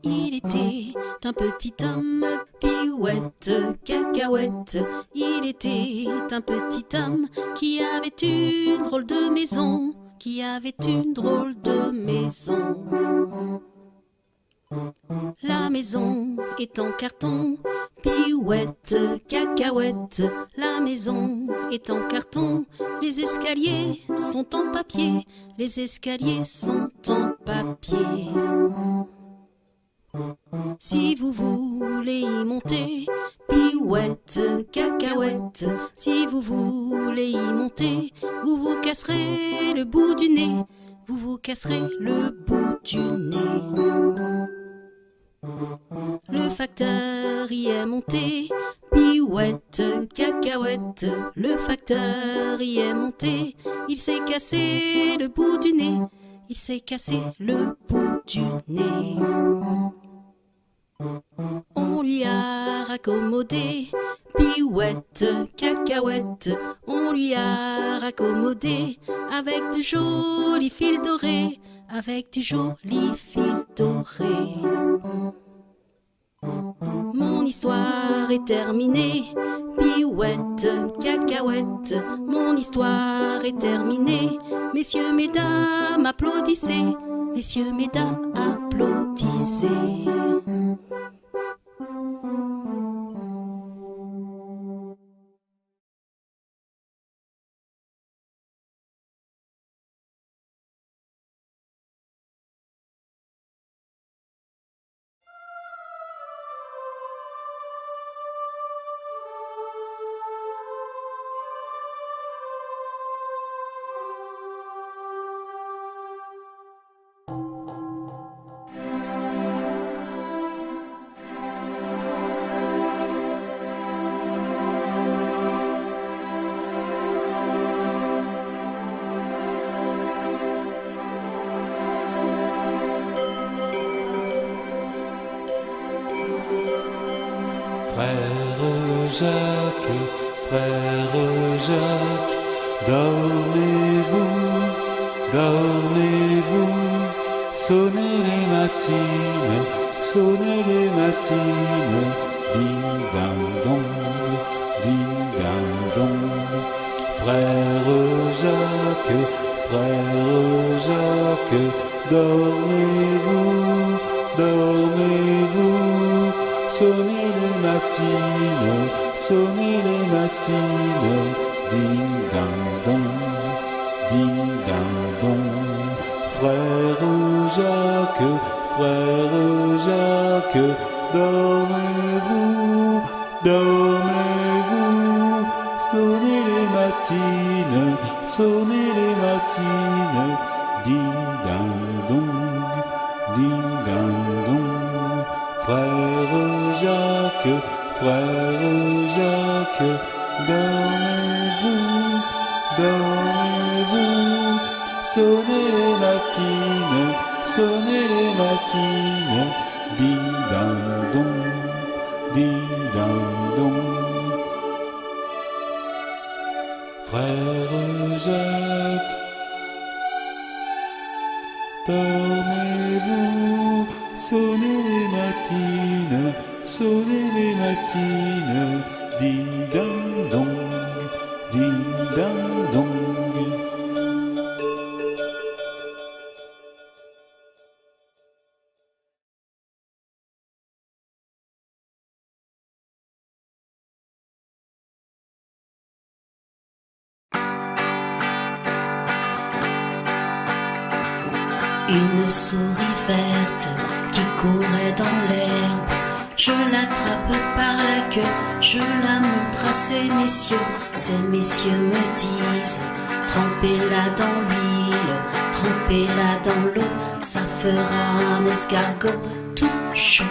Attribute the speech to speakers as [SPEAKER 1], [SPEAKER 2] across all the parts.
[SPEAKER 1] Il était un petit homme, pirouette, cacahuète. Il était un petit homme qui avait une drôle de maison, qui avait une drôle de maison. La maison est en carton, pirouette, cacahuète. La maison est en carton, les escaliers sont en papier, les escaliers sont en papier. Si vous voulez y monter, pirouette, cacahuète. Si vous voulez y monter, vous vous casserez le bout du nez, vous vous casserez le bout du nez. Le facteur y est monté, pirouette, cacahuète. Le facteur y est monté, il s'est cassé le bout du nez, il s'est cassé le bout du nez. On lui a raccommodé, pirouette, cacahuète. On lui a raccommodé avec de jolis fils dorés, avec du joli fil doré. Mon histoire est terminée, pirouette, cacahuète. Mon histoire est terminée. Messieurs, mesdames, applaudissez. Messieurs, mesdames, applaudissez.
[SPEAKER 2] Frère Jacques, dormez-vous, dormez-vous, sonnez les matines, sonnez les matines, ding-dang-dong, ding-dang-dong. Frère Jacques, dormez-vous, dormez-vous, sonnez les matines, sonnez les matines, ding-dang-dong, ding-dang-dong. Frère Jacques, dormez-vous, dormez-vous, sonnez les matines, sonnez les matines, ding-dang-dong, ding-dang-dong. Frère Jacques, dormez-vous, dormez-vous, sonnez les matines, sonnez les matines, ding-dang-dong, ding-dang-dong. Frère Jacques, dormez-vous, sonnez les matines, sonnez les matines, ding-dang-dong, ding-dang-dong.
[SPEAKER 1] Une souris verte qui courait dans l'herbe. Je l'attrape par la queue, je la montre à ces messieurs. Ces messieurs me disent, trempez-la dans l'huile, trempez-la dans l'eau, ça fera un escargot tout chaud.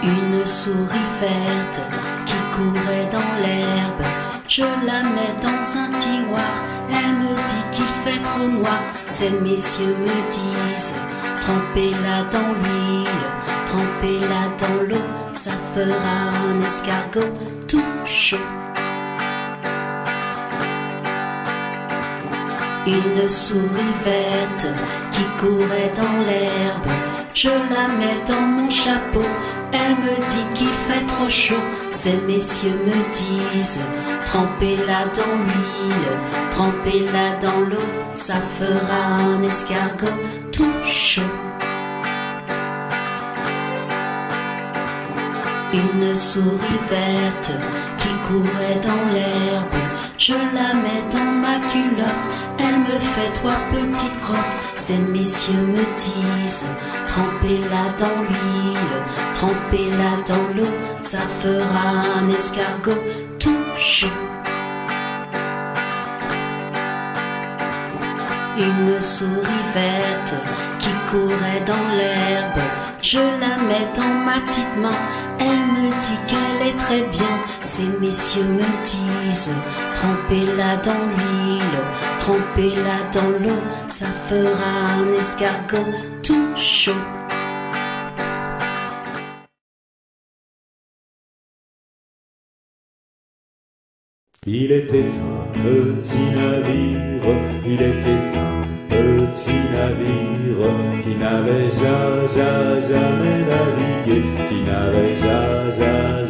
[SPEAKER 1] Une souris verte qui courait dans l'herbe. Je la mets dans un tiroir, elle me dit qu'il fait trop noir. Ces messieurs me disent, trempez-la dans l'huile, trempez-la dans l'eau, ça fera un escargot tout chaud. Une souris verte qui courait dans l'herbe, je la mets dans mon chapeau, elle me dit qu'il fait trop chaud. Ces messieurs me disent, trempez-la dans l'huile, trempez-la dans l'eau, ça fera un escargot tout chaud. Une souris verte qui courait dans l'herbe, je la mets dans ma culotte, elle me fait 3 petites crottes. Ces messieurs me disent, trempez-la dans l'huile, trempez-la dans l'eau, ça fera un escargot tout chaud. Une souris verte qui courait dans l'herbe, je la mets dans ma petite main, elle me dit qu'elle est très bien. Ces messieurs me disent, trempez-la dans l'huile, trempez-la dans l'eau, ça fera un escargot tout chaud.
[SPEAKER 2] Il était un petit navire, il était un petit navire qui n'avait jamais navigué, qui n'avait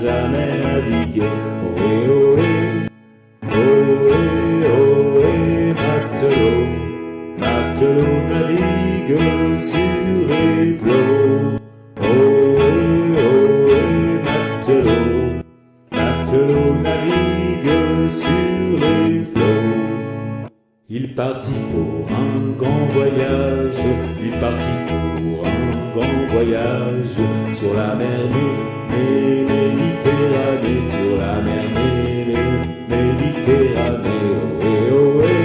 [SPEAKER 2] jamais navigué. Ohé, ohé, ohé, ohé, matelot, matelot navigue sur les flots. Ohé, ohé, matelot, matelot navigue sur les flots. Il partit pour un grand voyage, il partit pour un grand voyage sur la mer Méditerranée, sur la mer Méditerranée. Ohé, ohé,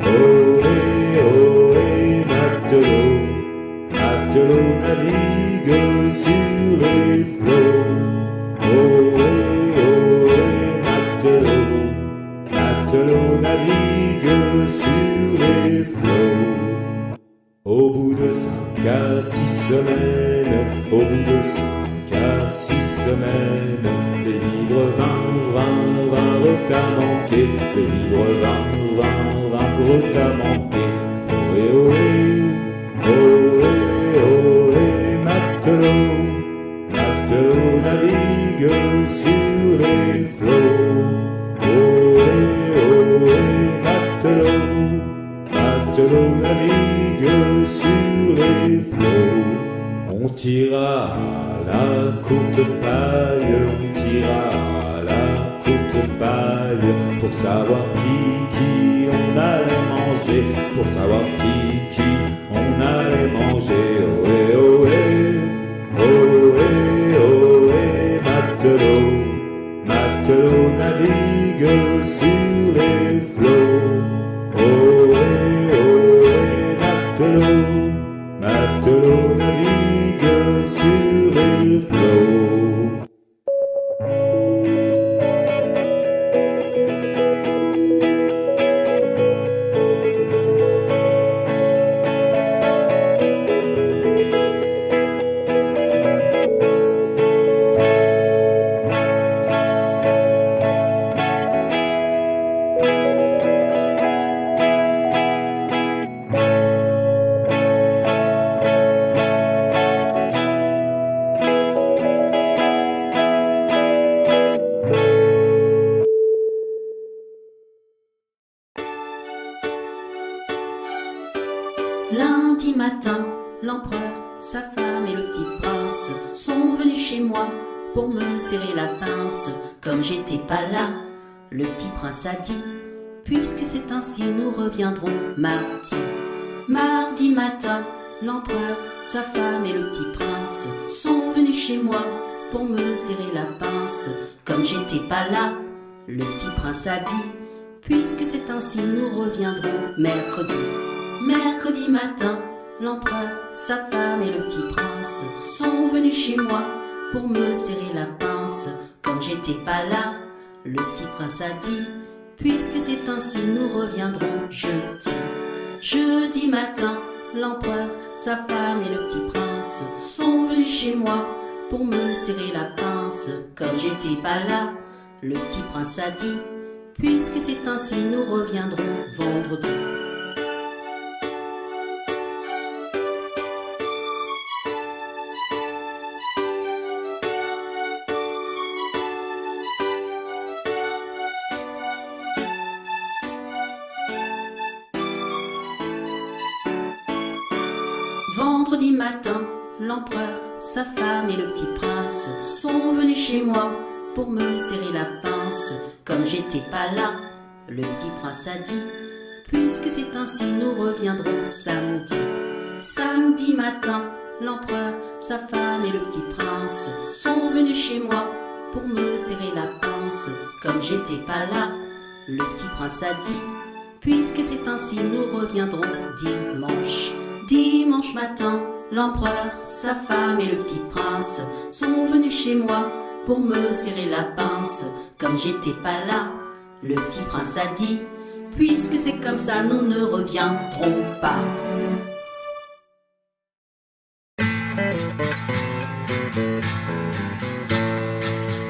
[SPEAKER 2] ohé, ohé, matelot, matelot navigue sur les flots. Ohé, ohé, matelot, matelot navigue sur les flots. Au bout de 5 à 6 semaines, au bout de 5 à 6 semaines, les livres vinrent à manquer, les livres vinrent à manquer. Ohé, ohé, ohé, ohé, matelot, matelot navigue sur les flots. Ohé, ohé, matelot, matelot navigue sur les flots. On tira à la courte paille, on tira à la courte paille, pour savoir qui on allait manger, pour savoir qui on allait manger. Ohé, ohé, ohé, ohé, matelot, matelot navigue sur les flots. Ohé, ohé, matelot, matelot navigue sur les flots.
[SPEAKER 1] Lundi matin, l'empereur, sa femme et le petit prince sont venus chez moi pour me serrer la pince. Comme j'étais pas là, le petit prince a dit, puisque c'est ainsi, nous reviendrons mardi. Mardi matin, l'empereur, sa femme et le petit prince sont venus chez moi pour me serrer la pince. Comme j'étais pas là, le petit prince a dit, puisque c'est ainsi, nous reviendrons mercredi. Mercredi matin, l'empereur, sa femme et le petit prince sont venus chez moi pour me serrer la pince. pince. Comme j'étais pas là, le petit prince a dit, puisque c'est ainsi nous reviendrons jeudi. Jeudi matin, l'empereur, sa femme et le petit prince sont venus chez moi pour me serrer la pince. Comme j'étais pas là, le petit prince a dit, puisque c'est ainsi nous reviendrons vendredi. Vendredi matin, l'empereur, sa femme et le petit prince sont venus chez moi pour me serrer la pince. Comme j'étais pas là, le petit prince a dit, puisque c'est ainsi nous reviendrons samedi. Samedi matin, l'empereur, sa femme et le petit prince sont venus chez moi pour me serrer la pince. Comme j'étais pas là, le petit prince a dit, puisque c'est ainsi nous reviendrons dimanche. Dimanche matin, l'empereur, sa femme et le petit prince sont venus chez moi pour me serrer la pince. Comme j'étais pas là, le petit prince a dit, puisque c'est comme ça, nous ne reviendrons pas.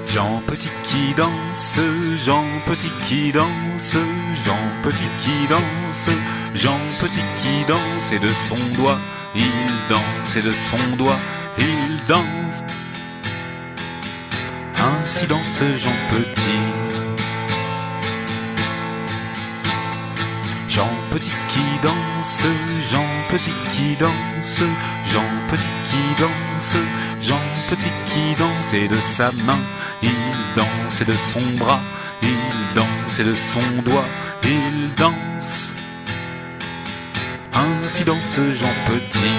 [SPEAKER 3] Jean Petit qui danse, Jean Petit qui danse, Jean Petit qui danse, Jean Petit qui danse, et de son doigt il danse, et de son doigt il danse. Ainsi danse Jean Petit. Jean Petit qui danse, Jean Petit qui danse, Jean Petit qui danse, Jean Petit qui danse, et de sa main il danse, et de son bras il danse, et de son doigt il danse. Ainsi danse Jean Petit.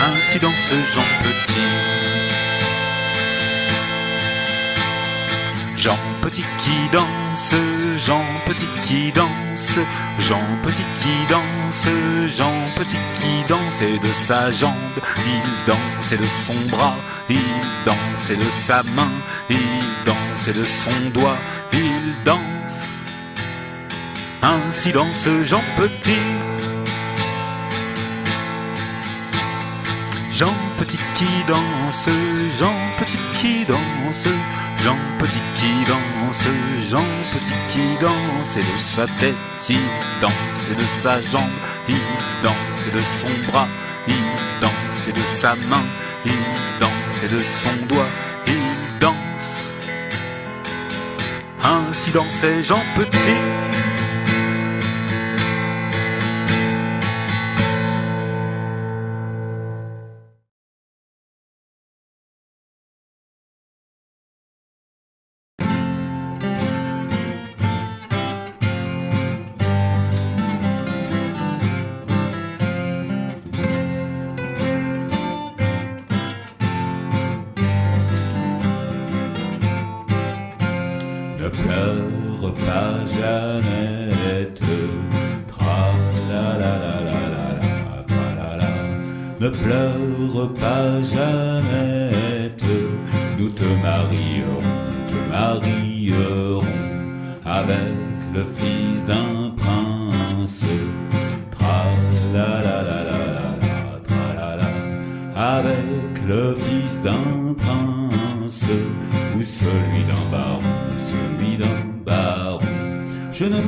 [SPEAKER 3] Ainsi danse Jean Petit. Jean Petit qui danse, Jean Petit qui danse, Jean Petit qui danse, Jean Petit qui danse, et de sa jambe il danse, et de son bras il danse, et de sa main il danse, et de son doigt il danse. Ainsi danse Jean Petit. Jean Petit qui danse, Jean Petit qui danse, Jean Petit qui danse, Jean Petit qui danse, et de sa tête il danse, et de sa jambe il danse, et de son bras il danse, et de sa main il danse, et de son doigt il danse. Ainsi dansait Jean Petit.
[SPEAKER 2] Ne pleure pas Jeannette, tra-la-la-la-la-la, tra-la-la. Ne pleure pas Jeannette, nous te marierons avec le fils d'un prince. Tra-la-la-la-la-la, tra-la-la. Avec le fils d'un prince, ou celui d'un baron, celui d'un baron. Je ne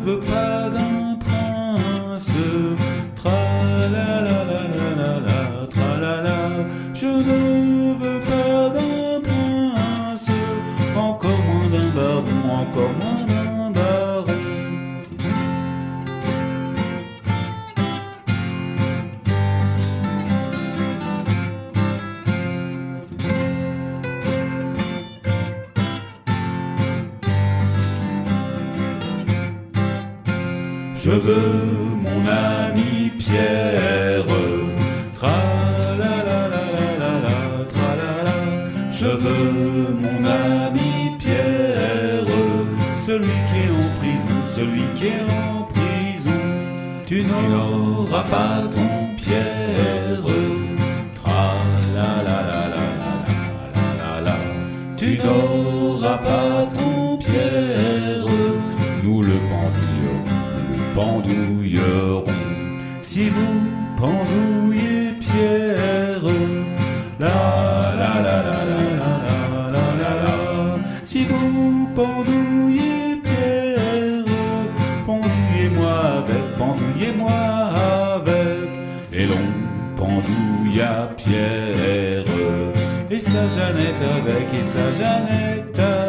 [SPEAKER 2] veux pas d'un prince, tra-la-la-la-la-la, tra-la-la. Je ne veux pas d'un prince, encore moins d'un baron, encore moins d'un baron. Je veux mon ami Pierre, Je veux mon ami Pierre, celui qui est en prison, celui qui est en prison. Tu n'auras pas ton Pierre, tra la la la la la la la. Tu n'auras pas ton Pierre, nous le pendouillerons. Si vous pendouillez Pierre, la la la la la la la la la. Si vous pendouillez Pierre, pendouillez-moi avec. Et l'on pendouilla Pierre, et sa Jeannette avec, et sa Jeannette avec.